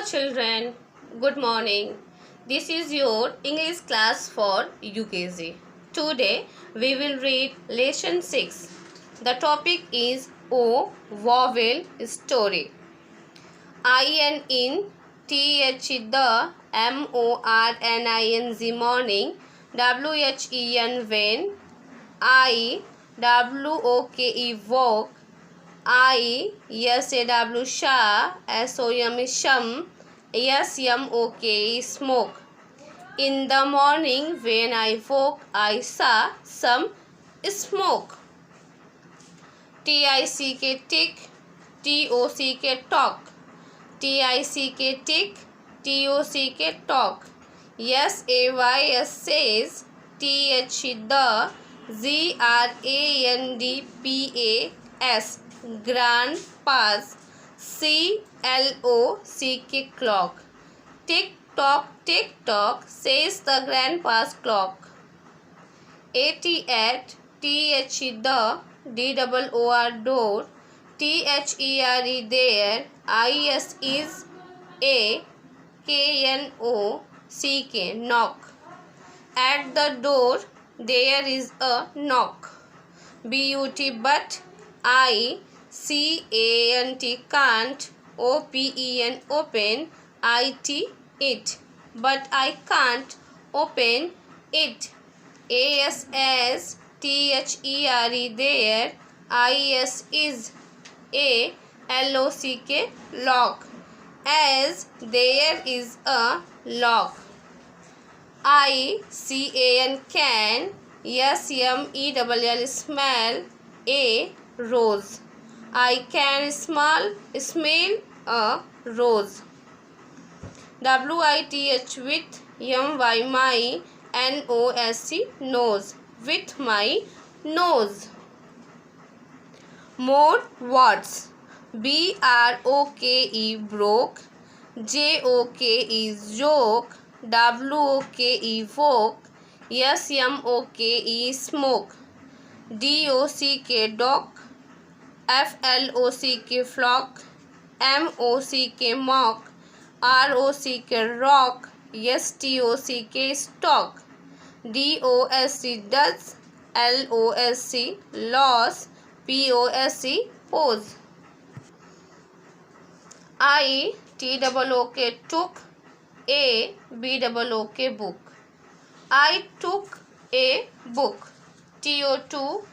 children, good morning. This is your English class for UKG. Today we will read lesson 6. The topic is O vowel story. In TH the MORNING morning, WHEN when, IWOKE woke, SAW sha, SOM shum, SMOK smoke. In the morning when I woke, I saw some smoke. TICK tick, TOCK talk. TICK tick, TOCK talk. SAYS says, TH the, GRANDPAS grandpa's, CLOCK clock. Tick tock says the grandpa's clock. AT TH the, DOOR door. THERE there. IS is a KNOCK knock. At the door there is a knock. BUT but, ICANT can't, OPEN open, IT it, but I can't open it. ASS THERE there. IS is a LOCK lock, as there is a lock. ICAN can, SMELL smell, a rose. I can smell a rose. WITH with, MY my, NOSE nose, with my nose. More words. BROKE broke, JOKE is joke, WOKE woke, SMOKE smoke, DOCK dock, FLOCK flock, MOCK mock, ROCK rock, STOCK stock, DOSC does, LOSC loss, POSE pose. ITOOK took, ABOOK book. I took a book. TO2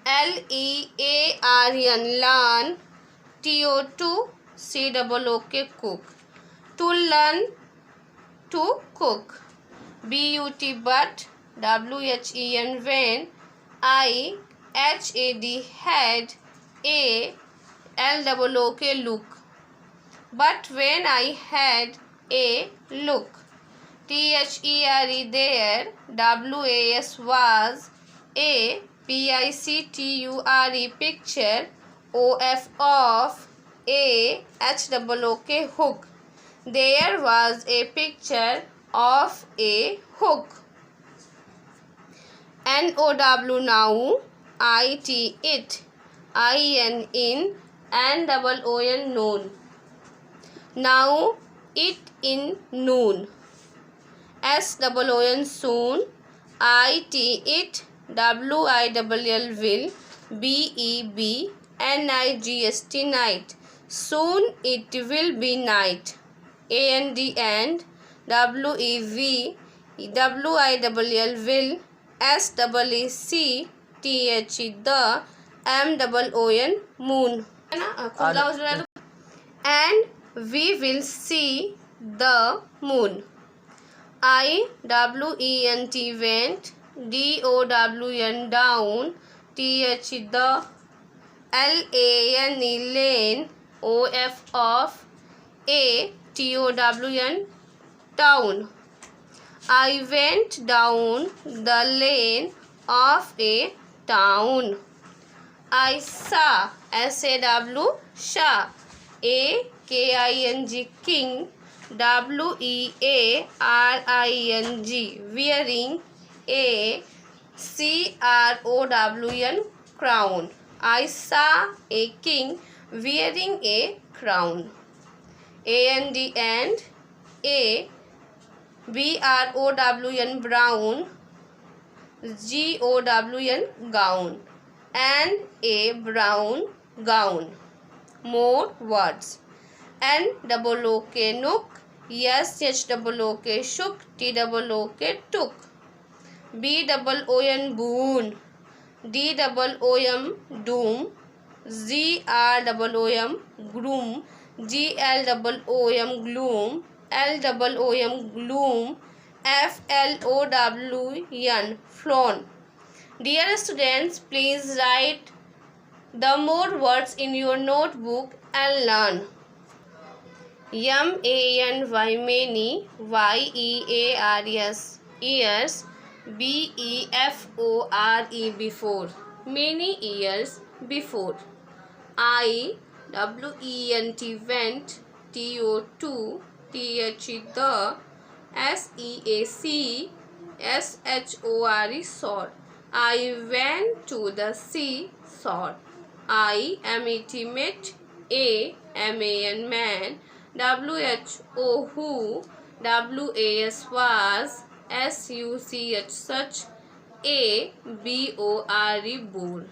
LEARN learn, TO2 COOK cook. To learn to cook. BUT but, WHEN when, IHAD had, ALOOK look. But when I had a look. THERE there. WAS was, a PICTURE picture, OF of, a HOOK hook. There was a picture of a hook. NOW now, IT it, IN in, NOON known. Now it in noon. SOON soon, IT it, WILL will, BEB NIGST night. Soon it will be night. AND and, WEV WILL will, SEECTH the, MOON moon. And we will see the moon. IWENT went, DOWN down, TH the, LANE lane, OF of, TOWN town. I went down the lane of a town. I saw, SAW sha, AKING king, WEARING wearing, a CROWN crown. I saw a king wearing a crown. A-N-D and. A, B-R-O-W-N, brown, G-O-W-N, gown, and a brown gown. More words. N-O-O-K, nook, S-H-O-O-K, shook, T-O-O-K, took. B-O-O-N, boon, D-O-O-M, doom, Z-R-O-O-M, groom, G-L-O-O-M, gloom, L-O-O-M, gloom, F-L-O-W-N, flown. Dear students, please write the more words in your notebook and learn. M-A-N-Y, many, Y-E-A-R-S, years, B-E-F-O-R-E, before, many years before. I-W-E-N-T, went, T-O-2, T-H-E, the, S-E-A-C, S-H-O-R-E, shore. I went to the seashore. I-M-E-T, met, A-M-A-N, man, W-H-O, who, W-A-S, was, S-U-C-H, such, A-B-O-R-E, bore.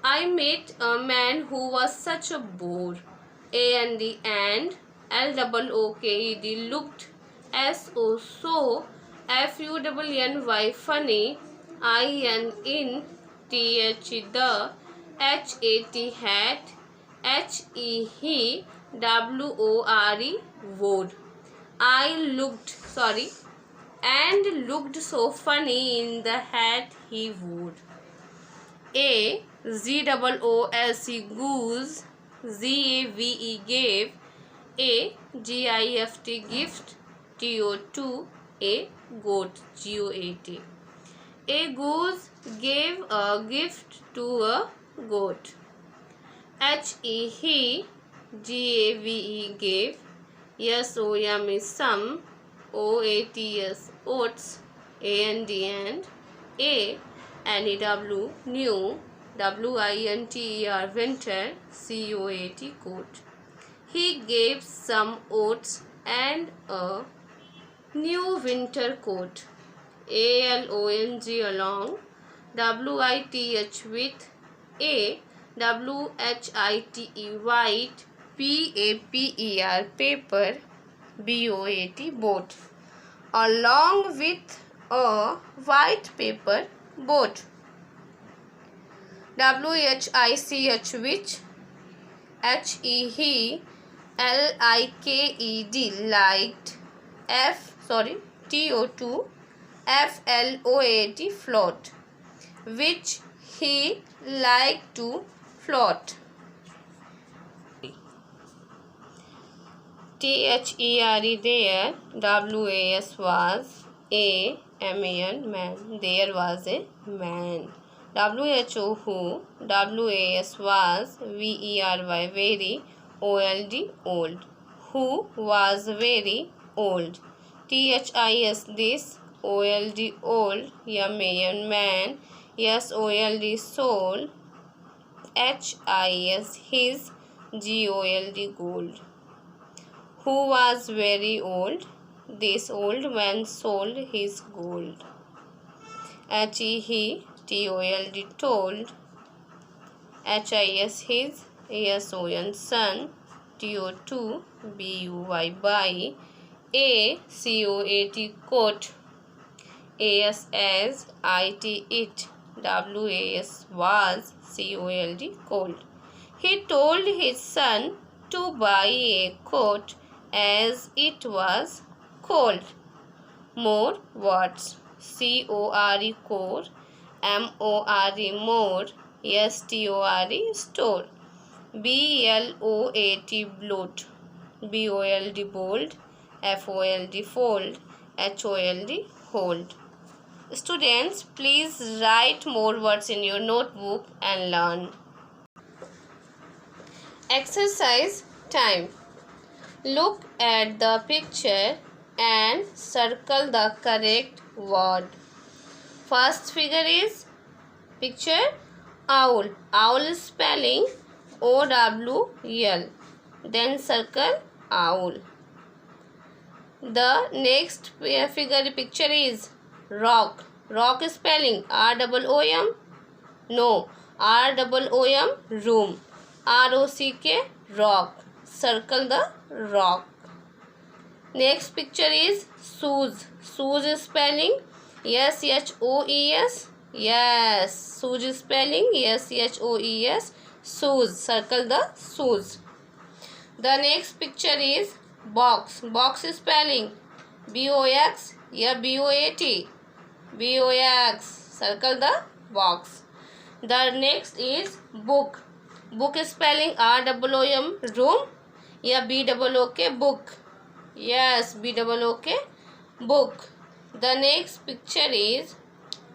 I met a man who was such a bore. A-N-D, and, L-O-O-K-E-D, looked, S-O, so, F-U-N-N-Y, funny, I-N, in, T-H-E, the, H-A-T, hat, H-E, he, W-O-R-E, wore. And looked so funny in the hat he wore. A, Z-O-O-S-E, goose, Z-A-V-E, gave, A, G-I-F-T, gift, T-O-2, A, goat, G-O-A-T. A goose gave a gift to a goat. H-E, he, G-A-V-E, gave, S-O-M is some, O-A-T-S, oats, A-N-D, and, A, N-E-W, new, W-I-N-T-E-R, winter, C-O-A-T, coat. He gave some oats and a new winter coat. A-L-O-N-G, along, W-I-T-H, with, A, W-H-I-T-E, white, P-A-P-E-R, paper, B-O-A-T, boat, along with a white paper boat. W-H-I-C-H, which, H-E, he, L-I-K-E-D, liked, T-O-2, F-L-O-A-T, float, which he liked to float. T-H-E-R-E, there, W-A-S, was, A-M-A-N, man, there was a man. W-H-O, who, W-A-S, was, V-E-R-Y, very, O-L-D, old, who was very old. T-H-I-S, this, O-L-D, old, M-A-N, man, S-O-L-D, soul, H-I-S, his, G-O-L-D, gold, who was very old. This old man sold his gold. H-E, he, T-O-L-D, told, H-I-S, his, S-O-N, son, T-O-2, B-U-Y, buy, A-C-O-A-T, coat, A-S-S-I-T, it, W-A-S, was, C-O-L-D, cold. He told his son to buy a coat as it was cold. More words. C-O-R-E, core, M-O-R-E, more, S-T-O-R-E, store, B-L-O-A-T, bloat, B-O-L-D, bold, F-O-L-D, fold, H-O-L-D, hold. Students, please write more words in your notebook and learn. Exercise time. Look at the picture and circle the correct word. First figure is picture owl. Owl spelling O-W-L. Then circle owl. The next picture is rock. Rock spelling ROOM. No, ROOM, room. ROCK, rock. Circle the rock. Next picture is shoes. Shoes spelling SHOES. Yes, shoes spelling SHOES. Shoes. Circle the shoes. The next picture is box. Box spelling BOX. Yeah, BOAT. BOX. Circle the box. The next is book. Book spelling ROOM, room. Yeah, BOOK, book. Yes, BOOK, book. The next picture is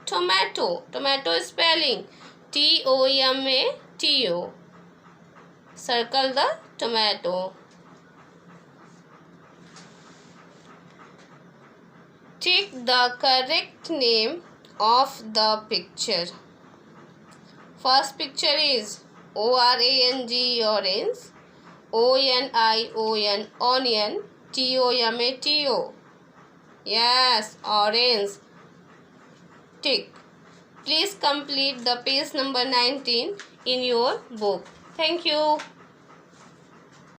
tomato. Tomato spelling TOMATO. Circle the tomato. Take the correct name of the picture. First picture is ORANG, orange. ONION, onion. TOMATO. Yes, orange. Tick. Please complete the page number 19 in your book. Thank you.